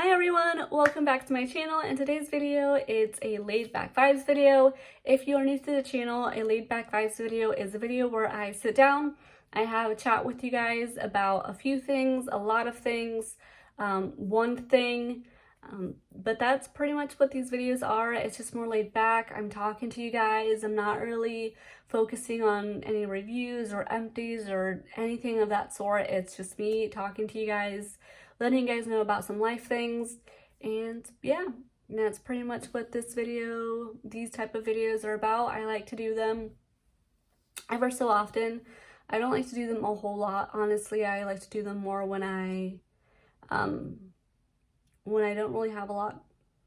Hi everyone, welcome back to my channel. In today's video, it's a laid back vibes video. If you are new to the channel, a laid back vibes video is a video where I sit down, I have a chat with you guys about a few things, a lot of things, one thing, but that's pretty much what these videos are. It's just more laid back. I'm talking to you guys. I'm not really focusing on any reviews or empties or anything of that sort. It's just me talking to you guys, letting you guys know about some life things, and yeah, that's pretty much what these type of videos are about. I like to do them ever so often. I don't like to do them a whole lot, honestly. I like to do them more when I don't really have a lot,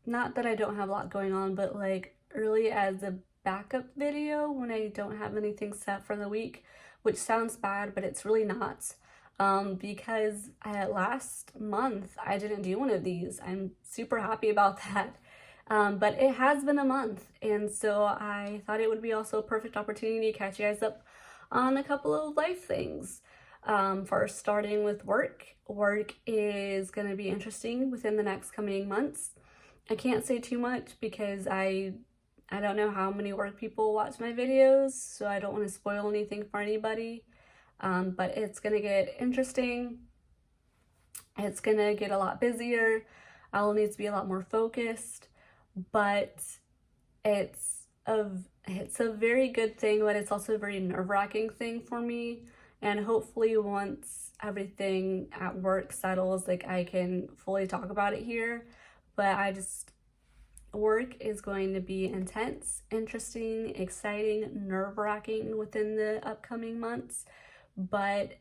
not that I don't have a lot going on, but like early as a backup video when I don't have anything set for the week, which sounds bad, but it's really not. Because last month I didn't do one of these. I'm super happy about that. But it has been a month, and so I thought it would be also a perfect opportunity to catch you guys up on a couple of life things. First, starting with work. Work is going to be interesting within the next coming months. I can't say too much because I don't know how many work people watch my videos, so I don't want to spoil anything for anybody. But it's gonna get interesting. It's gonna get a lot busier. I'll need to be a lot more focused, but it's a very good thing, but it's also a very nerve-wracking thing for me. And hopefully once everything at work settles, like I can fully talk about it here. But work is going to be intense, interesting, exciting, nerve-wracking within the upcoming months. But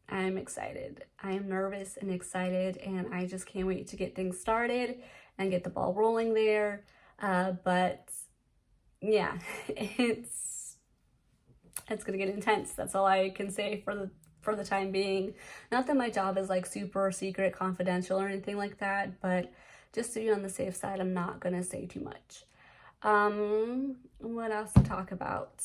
I'm excited. I am nervous and excited, and I just can't wait to get things started and get the ball rolling there. But yeah, it's gonna get intense. That's all I can say for the time being. Not that my job is like super secret, confidential or anything like that, but just to be on the safe side, I'm not gonna say too much. What else to talk about?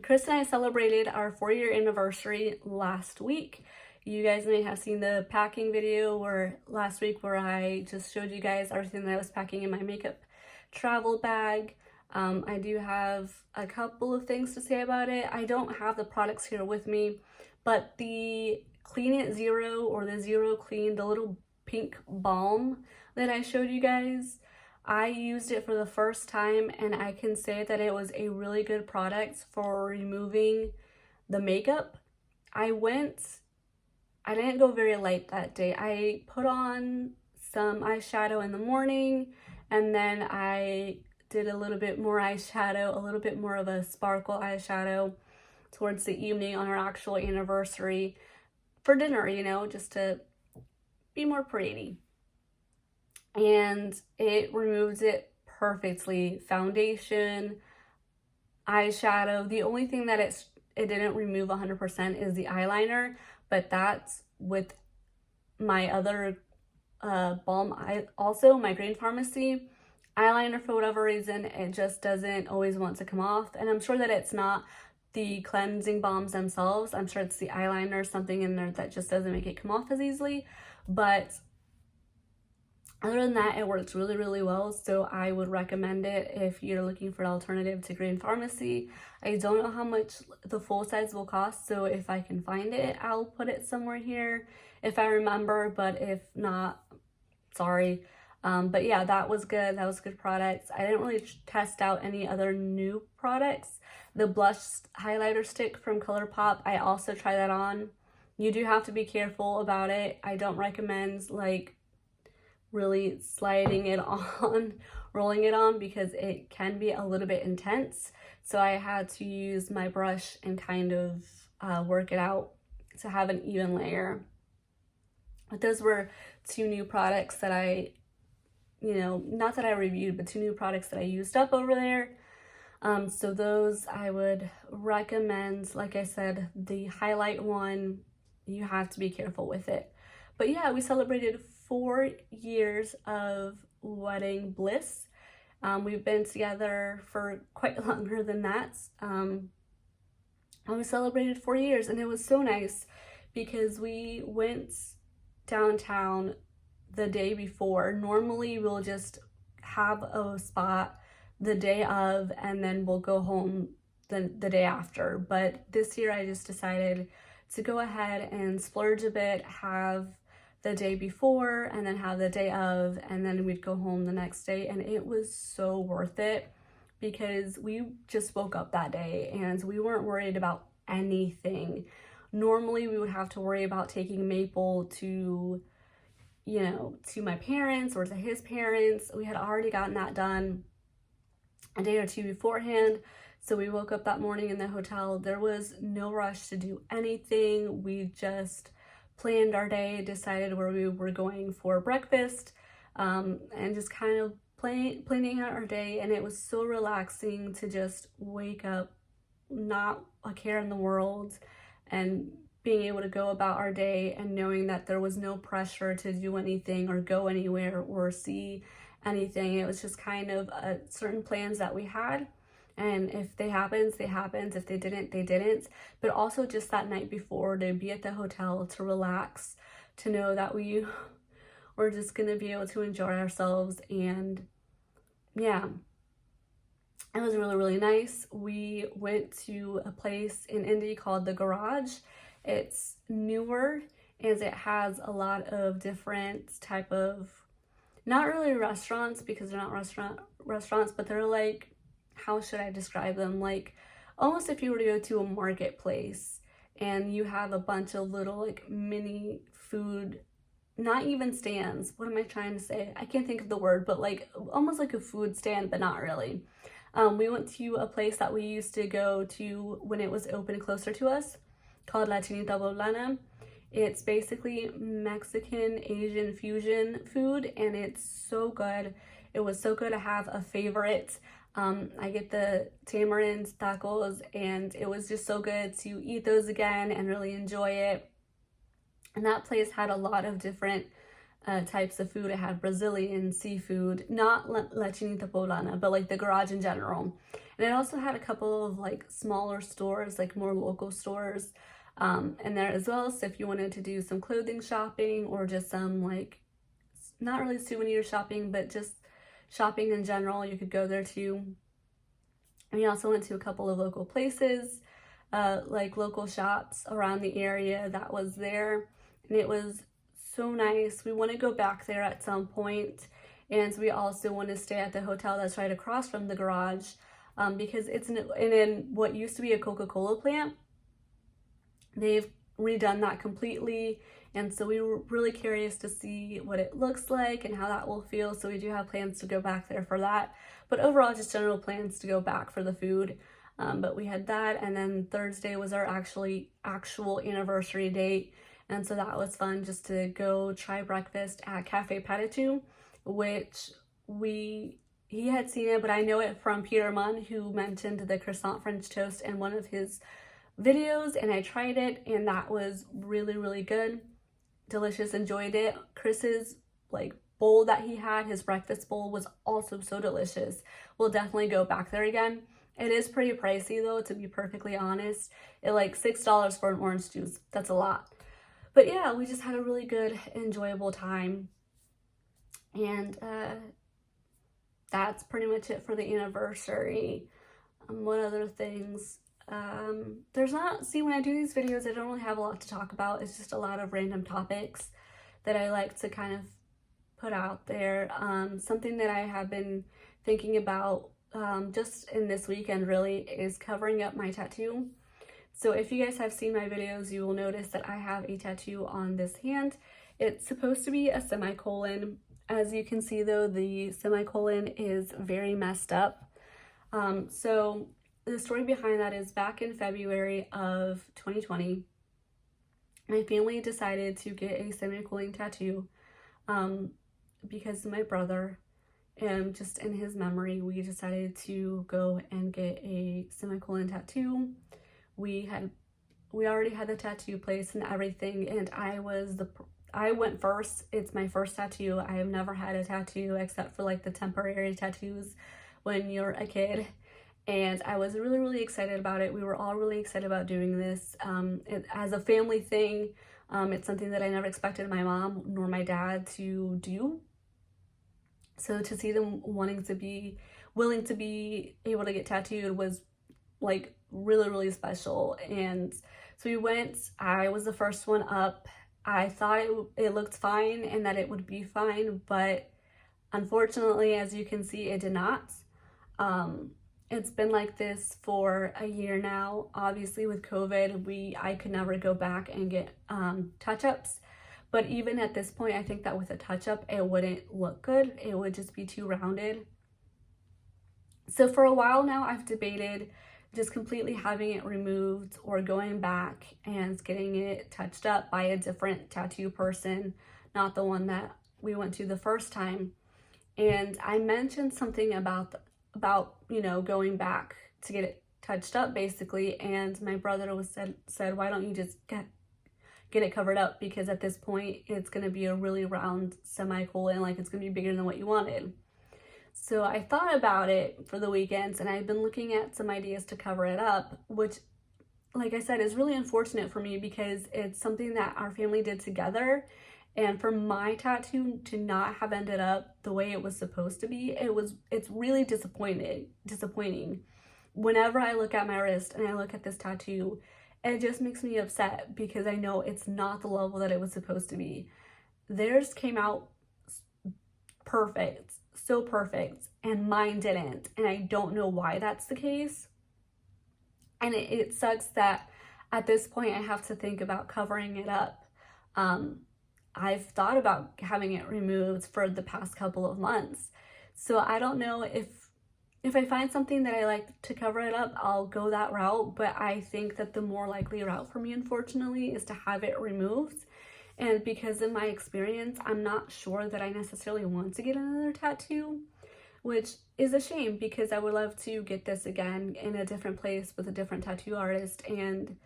Chris and I celebrated our 4-year anniversary last week. You guys may have seen the packing video last week where I just showed you guys everything that I was packing in my makeup travel bag. I do have a couple of things to say about it. I don't have the products here with me, but the Clean It Zero or the Zero Clean, the little pink balm that I showed you guys, I used it for the first time, and I can say that it was a really good product for removing the makeup. I didn't go very light that day. I put on some eyeshadow in the morning, and then I did a little bit more eyeshadow, a little bit more of a sparkle eyeshadow towards the evening on our actual anniversary for dinner, you know, just to be more pretty. And it removes it perfectly. Foundation, eyeshadow. The only thing that it didn't remove 100% is the eyeliner, but that's with my other balm. Also my Green Pharmacy eyeliner, for whatever reason, it just doesn't always want to come off. And I'm sure that it's not the cleansing balms themselves. I'm sure it's the eyeliner, something in there that just doesn't make it come off as easily. But other than that, it works really, really well, so I would recommend it if you're looking for an alternative to Green Pharmacy. I don't know how much the full size will cost, so if I can find it, I'll put it somewhere here if I remember, but if not, sorry. But yeah, that was good. That was good products. I didn't really test out any other new products. The blush highlighter stick from Colourpop, I also tried that on. You do have to be careful about it. I don't recommend like really sliding it on, rolling it on, because it can be a little bit intense. So I had to use my brush and kind of work it out to have an even layer. But those were two new products that not that I reviewed, but two new products that I used up over there. So those I would recommend. Like I said, the highlight one, you have to be careful with it. But yeah, we celebrated 4 years of wedding bliss. We've been together for quite longer than that. We celebrated 4 years, and it was so nice because we went downtown the day before. Normally we'll just have a spot the day of and then we'll go home the day after. But this year I just decided to go ahead and splurge a bit, have the day before and then have the day of, and then we'd go home the next day. And it was so worth it because we just woke up that day and we weren't worried about anything. Normally we would have to worry about taking Maple to, you know, to my parents or to his parents. We had already gotten that done a day or two beforehand. So we woke up that morning in the hotel. There was no rush to do anything. We just planned our day, decided where we were going for breakfast, and just kind of planning out our day. And it was so relaxing to just wake up, not a care in the world, and being able to go about our day and knowing that there was no pressure to do anything or go anywhere or see anything. It was just kind of certain plans that we had. And if they happens, they happens. If they didn't, they didn't. But also just that night before, to be at the hotel, to relax, to know that we were just going to be able to enjoy ourselves. And yeah, it was really, really nice. We went to a place in Indy called The Garage. It's newer as it has a lot of different type of, not really restaurants because they're not restaurants, but they're like, how should I describe them? Like almost if you were to go to a marketplace and you have a bunch of little like mini food, not even stands. What am I trying to say? I can't think of the word, but like almost like a food stand, but not really. We went to a place that we used to go to when it was open closer to us called La Chinita Poblana. It's basically Mexican Asian fusion food and it's so good. It was so good to have a favorite. I get the tamarind tacos and it was just so good to eat those again and really enjoy it. And that place had a lot of different types of food. It had Brazilian seafood, not La Chinita Poblana, but like the Garage in general. And it also had a couple of like smaller stores, like more local stores in there as well. So if you wanted to do some clothing shopping or just some like, not really souvenir shopping, but just shopping in general, you could go there too. And we also went to a couple of local places, like local shops around the area that was there. And it was so nice. We want to go back there at some point. And we also want to stay at the hotel that's right across from the Garage because it's in what used to be a Coca-Cola plant. They've redone that completely. And so we were really curious to see what it looks like and how that will feel. So we do have plans to go back there for that. But overall, just general plans to go back for the food. But we had that. And then Thursday was our actual anniversary date. And so that was fun just to go try breakfast at Cafe Patatu, which he had seen it, but I know it from Peter Munn, who mentioned the croissant French toast in one of his videos. And I tried it and that was really, really good. Delicious, enjoyed it. Chris's like bowl that he had, his breakfast bowl, was also so delicious. We'll definitely go back there again. It is pretty pricey though, to be perfectly honest. It like $6 for an orange juice. That's a lot. But yeah, we just had a really good, enjoyable time. And that's pretty much it for the anniversary. What other things? When I do these videos, I don't really have a lot to talk about. It's just a lot of random topics that I like to kind of put out there. Something that I have been thinking about just in this weekend really is covering up my tattoo. So if you guys have seen my videos, you will notice that I have a tattoo on this hand. It's supposed to be a semicolon. As you can see though, the semicolon is very messed up. So the story behind that is back in February of 2020, my family decided to get a semicolon tattoo because of my brother. And just in his memory, we decided to go and get a semicolon tattoo. We already had the tattoo place and everything, and I went first. It's my first tattoo. I have never had a tattoo except for like the temporary tattoos when you're a kid. And I was really, really excited about it. We were all really excited about doing this as a family thing. It's something that I never expected my mom nor my dad to do. So to see them willing to be able to get tattooed was like really, really special. And so we went. I was the first one up. I thought it looked fine and that it would be fine, but unfortunately, as you can see, it did not. It's been like this for a year now. Obviously with COVID, I could never go back and get touch-ups. But even at this point, I think that with a touch-up, it wouldn't look good. It would just be too rounded. So for a while now, I've debated just completely having it removed or going back and getting it touched up by a different tattoo person, not the one that we went to the first time. And I mentioned something about you know, going back to get it touched up basically, and my brother said why don't you just get it covered up, because at this point it's going to be a really round semicolon, like it's going to be bigger than what you wanted. So I thought about it for the weekends, and I've been looking at some ideas to cover it up, which, like I said, is really unfortunate for me because it's something that our family did together. And for my tattoo to not have ended up the way it was supposed to be, it's really disappointing. Whenever I look at my wrist and I look at this tattoo, it just makes me upset because I know it's not the level that it was supposed to be. Theirs came out perfect, so perfect, and mine didn't. And I don't know why that's the case. And it sucks that at this point I have to think about covering it up. I've thought about having it removed for the past couple of months. So I don't know if I find something that I like to cover it up, I'll go that route. But I think that the more likely route for me, unfortunately, is to have it removed. And because of my experience, I'm not sure that I necessarily want to get another tattoo, which is a shame because I would love to get this again in a different place with a different tattoo artist. And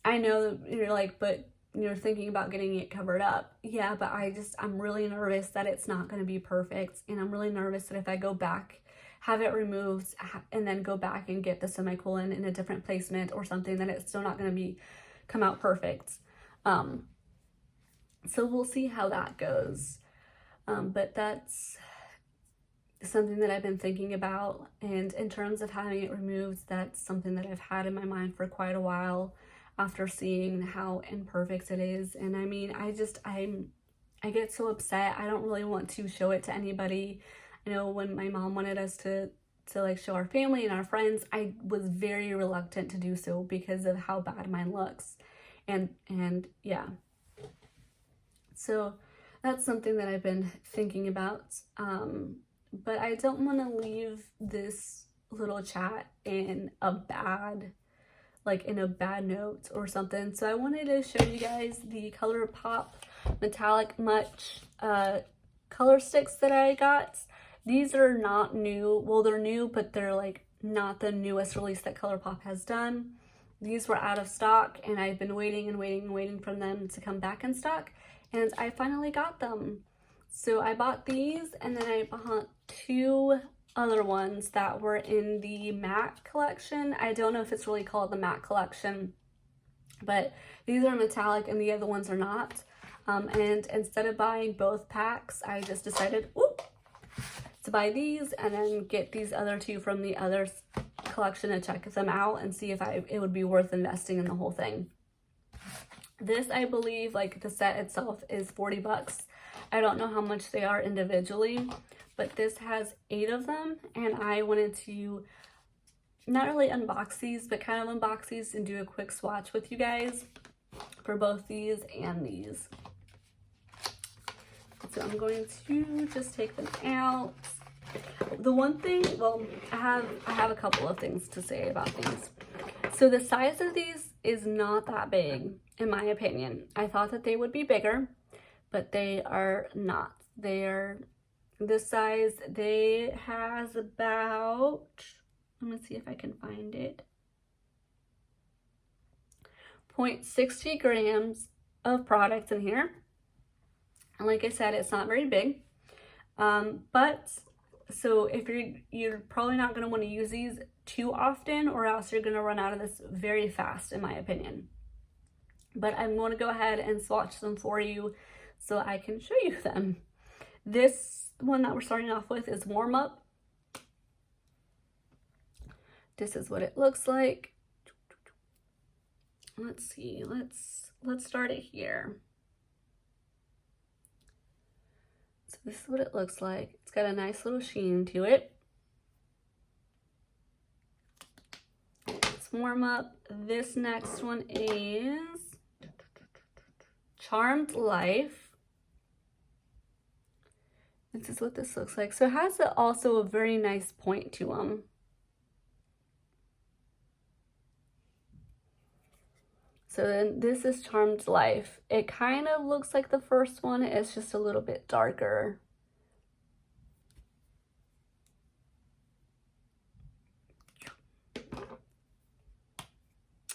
I know you're like, but you're thinking about getting it covered up. Yeah, but I'm really nervous that it's not going to be perfect. And I'm really nervous that if I go back, have it removed, and then go back and get the semicolon in a different placement or something, that it's still not going to come out perfect. So we'll see how that goes. But that's something that I've been thinking about. And in terms of having it removed, that's something that I've had in my mind for quite a while after seeing how imperfect it is. And I mean, I get so upset. I don't really want to show it to anybody. I know when my mom wanted us to like show our family and our friends, I was very reluctant to do so because of how bad mine looks. And yeah. So that's something that I've been thinking about. But I don't want to leave this little chat in a bad note or something. So I wanted to show you guys the Colourpop Metallic Much color sticks that I got. These are not new. Well, they're new, but they're like not the newest release that Colourpop has done. These were out of stock, and I've been waiting for them to come back in stock, and I finally got them. So I bought these, and then I bought two other ones that were in the matte collection. I don't know if it's really called the matte collection, but these are metallic and the other ones are not. And instead of buying both packs, I just decided to buy these and then get these other two from the other collection to check them out and see if it would be worth investing in the whole thing. This, I believe, like the set itself is 40 bucks. I don't know how much they are individually, but this has 8 of them, and I wanted to not really unbox these, but kind of unbox these and do a quick swatch with you guys for both these and these. So I'm going to just take them out. The one thing, well, I have a couple of things to say about these. So the size of these is not that big, in my opinion. I thought that they would be bigger, but they are not. They are this size. They has about, let me see if I can find it, 0.60 grams of product in here. And like I said, it's not very big. But so if you're probably not going to want to use these too often, or else you're going to run out of this very fast, in my opinion. but I'm going to go ahead and swatch them for you so I can show you them. This one that we're starting off with is Warm Up. This is what it looks like. Let's see, let's start it here. So this is what it looks like. It's got a nice little sheen to it. Let's Warm Up. This next one is Charmed Life. This is what this looks like. So it has also a very nice point to them. So then this is Charmed Life. It kind of looks like the first one. It's just a little bit darker.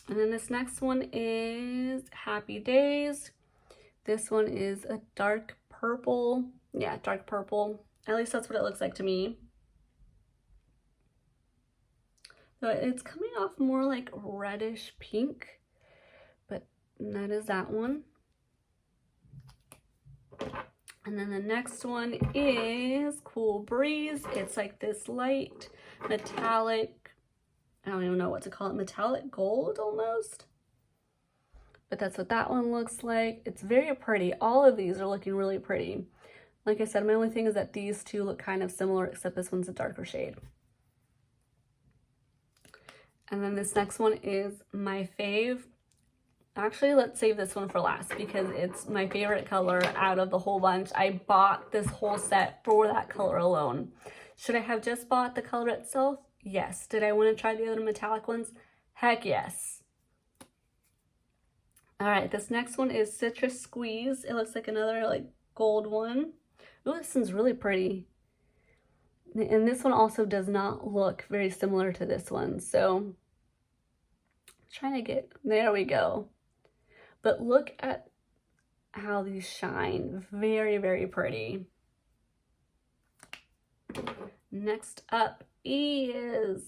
And then this next one is Happy Days. This one is a dark purple. Yeah, dark purple. At least that's what it looks like to me. So it's coming off more like reddish pink. And that is that one. And then the next one is Cool Breeze. It's like this light metallic, I don't even know what to call it, metallic gold almost. But that's what that one looks like. It's very pretty. All of these are looking really pretty. Like I said, my only thing is that these two look kind of similar, except this one's a darker shade. And then this next one is my fave. Actually, let's save this one for last because it's my favorite color out of the whole bunch. I bought this whole set for that color alone. Should I have just bought the color itself? Yes. Did I want to try the other metallic ones? Heck yes. All right, this next one is Citrus Squeeze. It looks like another like gold one. Ooh, this one's really pretty. And this one also does not look very similar to this one. So I'm trying to get, there we go. But look at how these shine. Very, very pretty. Next up is